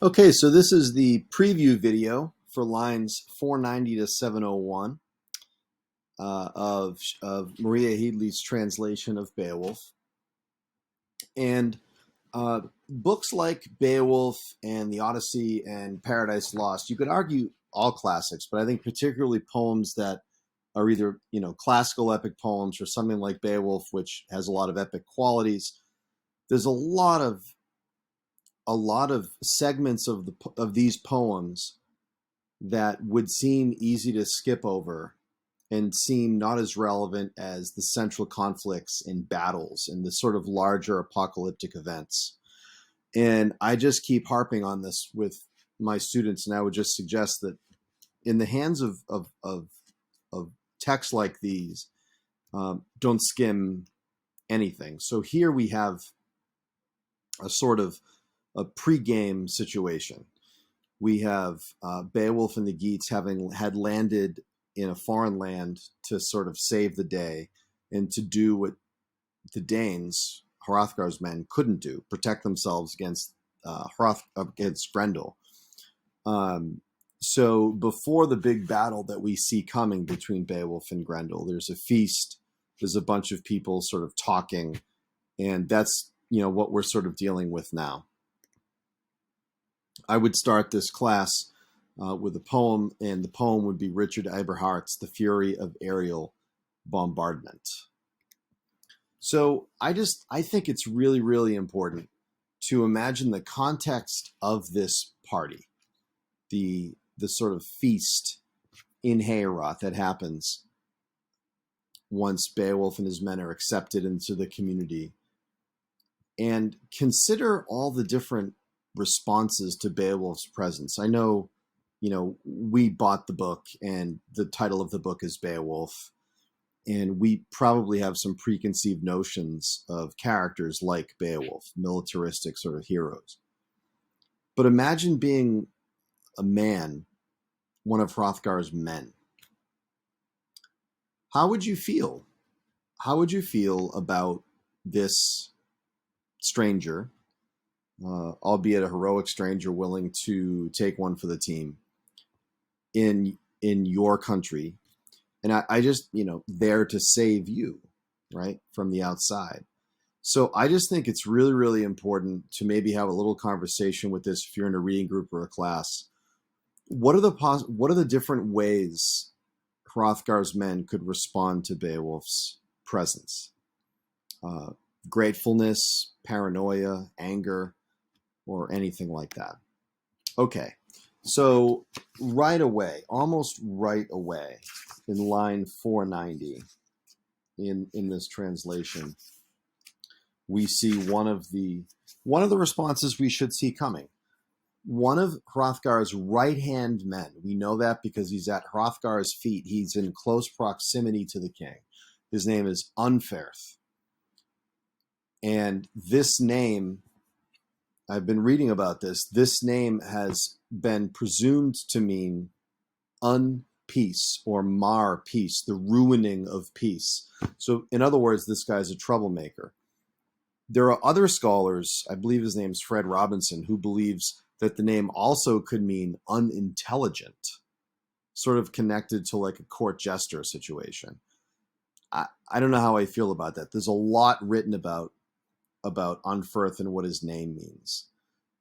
Okay, so this is the preview video for lines 490 to 701 of Maria Headley's translation of Beowulf. And books like Beowulf and the Odyssey and Paradise Lost, you could argue all classics, but I think particularly poems that are either, classical epic poems or something like Beowulf, which has a lot of epic qualities. There's a lot of segments of these poems that would seem easy to skip over and seem not as relevant as the central conflicts and battles and the sort of larger apocalyptic events. And I just keep harping on this with my students, and I would just suggest that in the hands of texts like these, don't skim anything. So here we have a sort of a pre-game situation. We have Beowulf and the Geats having had landed in a foreign land to sort of save the day and to do what the Danes, Hrothgar's men, couldn't do, protect themselves against Grendel. So before the big battle that we see coming between Beowulf and Grendel, there's a feast, there's a bunch of people sort of talking, and that's what we're sort of dealing with now. I would start this class with a poem, and the poem would be Richard Eberhardt's The Fury of Aerial Bombardment. So I think it's really, really important to imagine the context of this party, the sort of feast in Heorot that happens once Beowulf and his men are accepted into the community, and consider all the different responses to Beowulf's presence. I know, we bought the book and the title of the book is Beowulf, and we probably have some preconceived notions of characters like Beowulf, militaristic sort of heroes. But imagine being a man, one of Hrothgar's men. How would you feel? How would you feel about this stranger, albeit a heroic stranger willing to take one for the team in your country, and I just there to save you, right, from the outside? So I just think it's really, really important to maybe have a little conversation with this if you're in a reading group or a class. What are the different ways Hrothgar's men could respond to Beowulf's presence? Gratefulness, paranoia, anger, or anything like that. Okay, so almost right away, in line 490 in this translation, we see one of the responses we should see coming. One of Hrothgar's right-hand men, we know that because he's at Hrothgar's feet. He's in close proximity to the king. His name is Unferth. And this name, I've been reading about this. This name has been presumed to mean unpeace or mar peace, the ruining of peace. So in other words, this guy's a troublemaker. There are other scholars, I believe his name's Fred Robinson, who believes that the name also could mean unintelligent, sort of connected to like a court jester situation. I don't know how I feel about that. There's a lot written about Unferth and what his name means.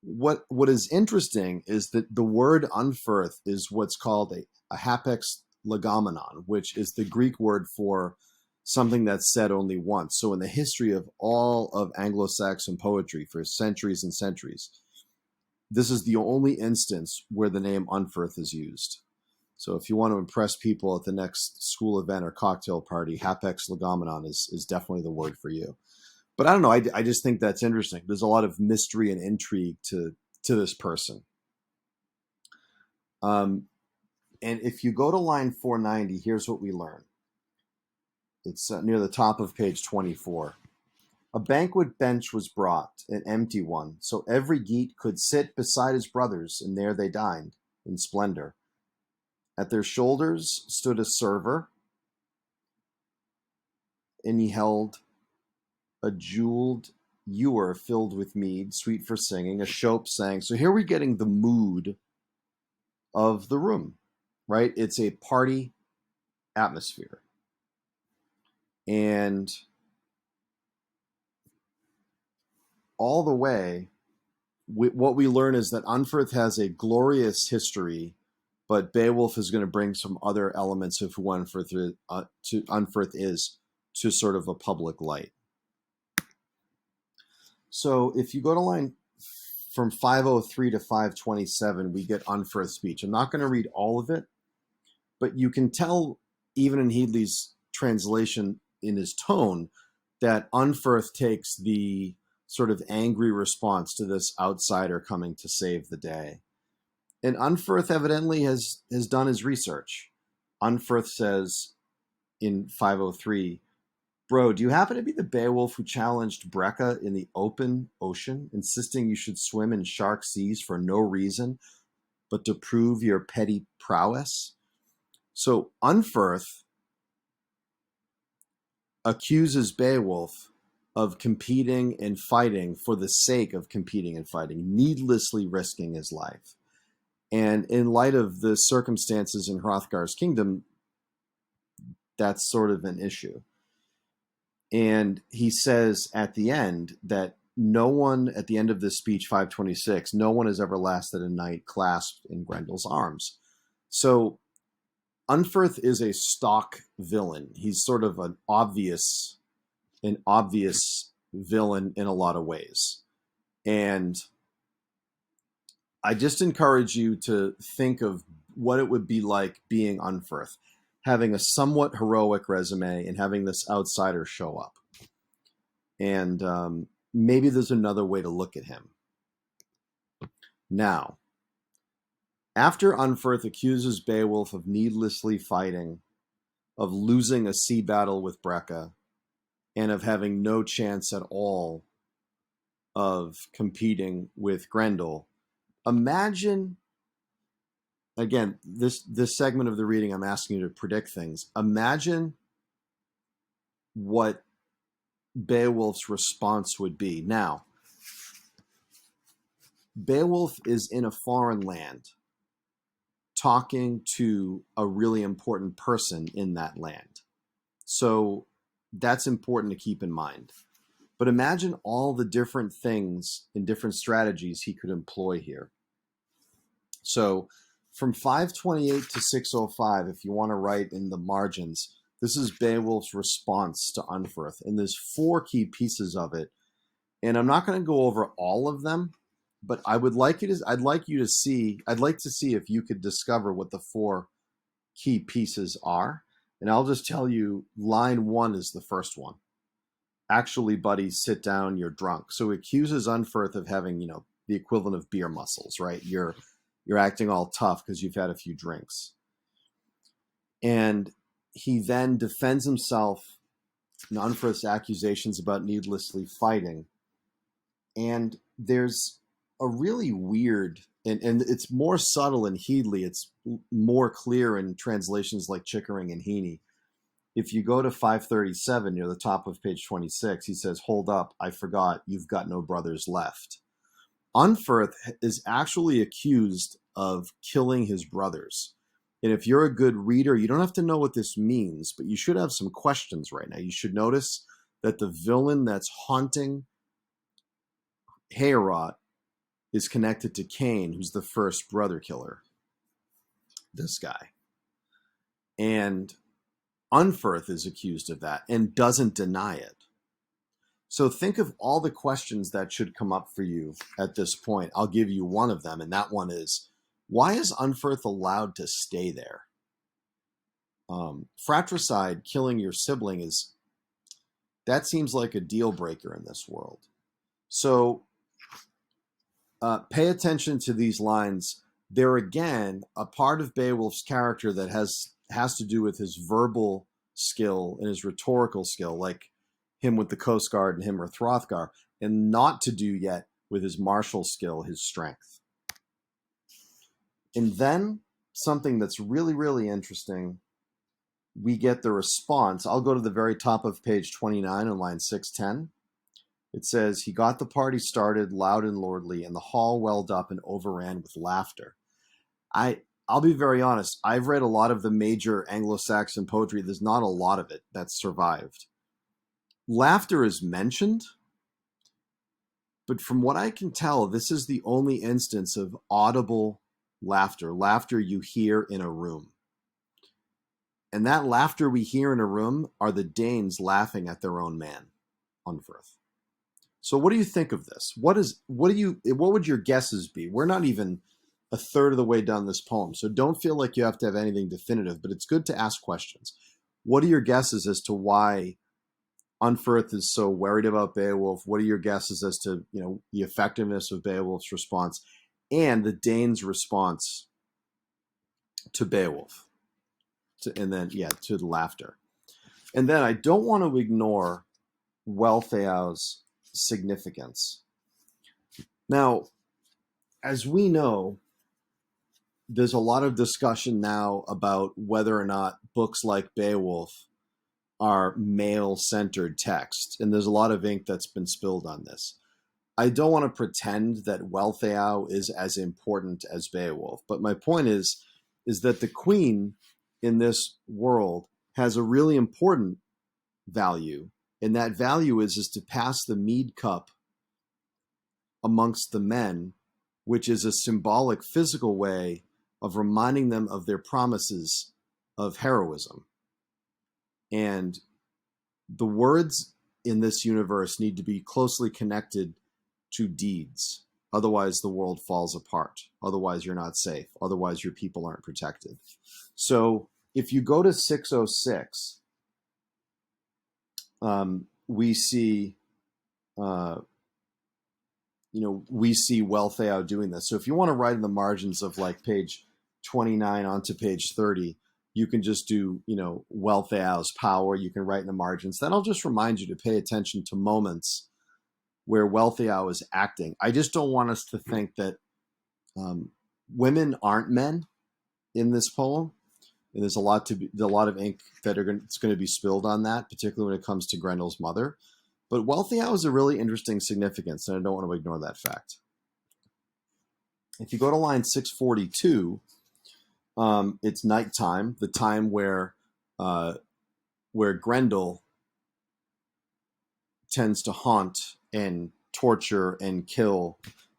What is interesting is that the word Unferth is what's called a hapax legomenon, which is the Greek word for something that's said only once. So in the history of all of Anglo-Saxon poetry for centuries and centuries, this is the only instance where the name Unferth is used. So if you want to impress people at the next school event or cocktail party, hapax legomenon is definitely the word for you. But I don't know. I just think that's interesting. There's a lot of mystery and intrigue to this person. And if you go to line 490, here's what we learn. It's near the top of page 24. A banquet bench was brought, an empty one, so every Geat could sit beside his brothers, and there they dined in splendor. At their shoulders stood a server, and he held a jeweled ewer filled with mead, sweet for singing, a shope sang. So here we're getting the mood of the room, right? It's a party atmosphere. And all the way, what we learn is that Unferth has a glorious history, but Beowulf is going to bring some other elements of who Unferth is to sort of a public light. So if you go to line from 503 to 527, we get Unferth's speech. I'm not going to read all of it, but you can tell even in Headley's translation in his tone that Unferth takes the sort of angry response to this outsider coming to save the day. And Unferth evidently has done his research. Unferth says in 503, "Bro, do you happen to be the Beowulf who challenged Breca in the open ocean, insisting you should swim in shark seas for no reason but to prove your petty prowess?" So Unferth accuses Beowulf of competing and fighting for the sake of competing and fighting, needlessly risking his life. And in light of the circumstances in Hrothgar's kingdom, that's sort of an issue. And he says at the end that no one, at the end of this speech, 526, no one has ever lasted a night clasped in Grendel's arms. So Unferth is a stock villain. He's sort of an obvious villain in a lot of ways. And I just encourage you to think of what it would be like being Unferth, having a somewhat heroic resume and having this outsider show up. And maybe there's another way to look at him. Now, after Unferth accuses Beowulf of needlessly fighting, of losing a sea battle with Breca, and of having no chance at all of competing with Grendel, imagine, again, this segment of the reading, I'm asking you to predict things. Imagine what Beowulf's response would be. Now, Beowulf is in a foreign land talking to a really important person in that land. So that's important to keep in mind. But imagine all the different things and different strategies he could employ here. So from 528 to 605, if you want to write in the margins, this is Beowulf's response to Unferth. And there's 4 key pieces of it. And I'm not going to go over all of them, but I'd like to see if you could discover what the 4 key pieces are. And I'll just tell you, line 1 is the first one. Actually, buddy, sit down, you're drunk. So he accuses Unferth of having, the equivalent of beer muscles, right? You're acting all tough because you've had a few drinks. And he then defends himself in Unferth's accusations about needlessly fighting. And there's a really weird, and it's more subtle in Headley, it's more clear in translations like Chickering and Heaney. If you go to 537 near the top of page 26, he says, "Hold up, I forgot, you've got no brothers left." Unferth is actually accused of killing his brothers. And if you're a good reader, you don't have to know what this means, but you should have some questions right now. You should notice that the villain that's haunting Heorot is connected to Cain, who's the first brother killer. This guy. And Unferth is accused of that and doesn't deny it. So think of all the questions that should come up for you at this point. I'll give you one of them, and that one is, why is Unferth allowed to stay there? Fratricide, killing your sibling, that seems like a deal breaker in this world. So pay attention to these lines. They're, again, a part of Beowulf's character that has to do with his verbal skill and his rhetorical skill, like him with the Coast Guard and him with Hrothgar, and not to do yet with his martial skill, his strength. And then something that's really, really interesting, we get the response. I'll go to the very top of page 29 on line 610. It says, he got the party started loud and lordly, and the hall welled up and overran with laughter. I'll be very honest. I've read a lot of the major Anglo-Saxon poetry. There's not a lot of it that's survived. Laughter is mentioned, but from what I can tell, this is the only instance of audible laughter you hear in a room. And that laughter we hear in a room are the Danes laughing at their own man, Unferth. So what do you think of this? What would your guesses be? We're not even a third of the way down this poem, so don't feel like you have to have anything definitive, but it's good to ask questions. What are your guesses as to why Unferth is so worried about Beowulf? What are your guesses as to, the effectiveness of Beowulf's response and the Danes' response to Beowulf? To the laughter. And then I don't want to ignore Wealhtheow's significance. Now, as we know, there's a lot of discussion now about whether or not books like Beowulf are male-centered text, and there's a lot of ink that's been spilled on this. I don't want to pretend that Wealhtheow is as important as Beowulf, but my point is that the queen in this world has a really important value, and that value is to pass the mead cup amongst the men, which is a symbolic, physical way of reminding them of their promises of heroism. And the words in this universe need to be closely connected to deeds. Otherwise, the world falls apart. Otherwise, you're not safe. Otherwise, your people aren't protected. So if you go to 606, we see Wealhtheow doing this. So if you want to write in the margins of like page 29 onto page 30, you can just do, Wealhtheow's power. You can write in the margins. That'll just remind you to pay attention to moments where Wealhtheow is acting. I just don't want us to think that women aren't men in this poem. And there's a lot of ink it's going to be spilled on that, particularly when it comes to Grendel's mother. But Wealhtheow is a really interesting significance, and I don't want to ignore that fact. If you go to line 642, it's nighttime, the time where Grendel tends to haunt and torture and kill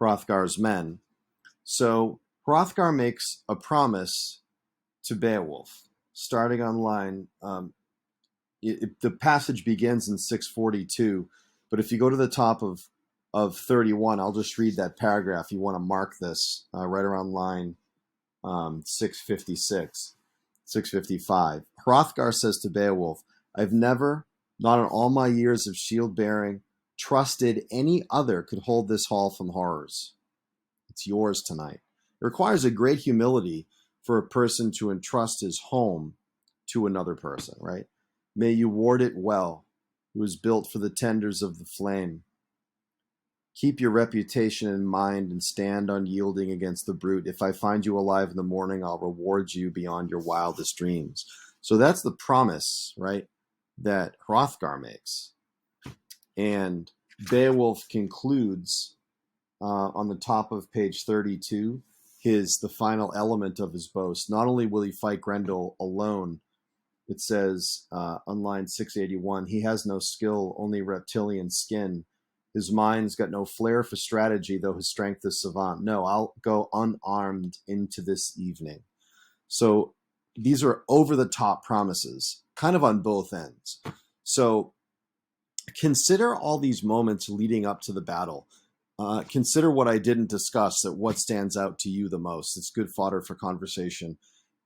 Hrothgar's men. So Hrothgar makes a promise to Beowulf, starting on line. The passage begins in 642, but if you go to the top of 31, I'll just read that paragraph. You want to mark this right around line 656, 655. Hrothgar says to Beowulf, I've never, not in all my years of shield bearing, trusted any other could hold this hall from horrors. It's yours tonight. It requires a great humility for a person to entrust his home to another person, right? May you ward it well. It was built for the tenders of the flame. Keep your reputation in mind and stand unyielding against the brute. If I find you alive in the morning, I'll reward you beyond your wildest dreams. So that's the promise, right, that Hrothgar makes. And Beowulf concludes on the top of page 32, the final element of his boast. Not only will he fight Grendel alone, it says on line 681, he has no skill, only reptilian skin. His mind's got no flair for strategy, though his strength is savant. No, I'll go unarmed into this evening. So these are over-the-top promises, kind of on both ends. So consider all these moments leading up to the battle. Consider what I didn't discuss, that what stands out to you the most. It's good fodder for conversation.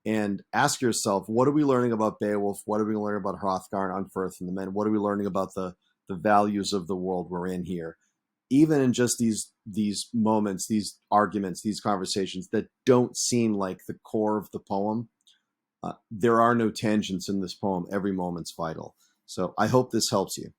And ask yourself, what are we learning about Beowulf? What are we learning about Hrothgar and Unferth and the men? What are we learning about the values of the world we're in here? Even in just these moments, these arguments, these conversations that don't seem like the core of the poem, there are no tangents in this poem. Every moment's vital. So I hope this helps you.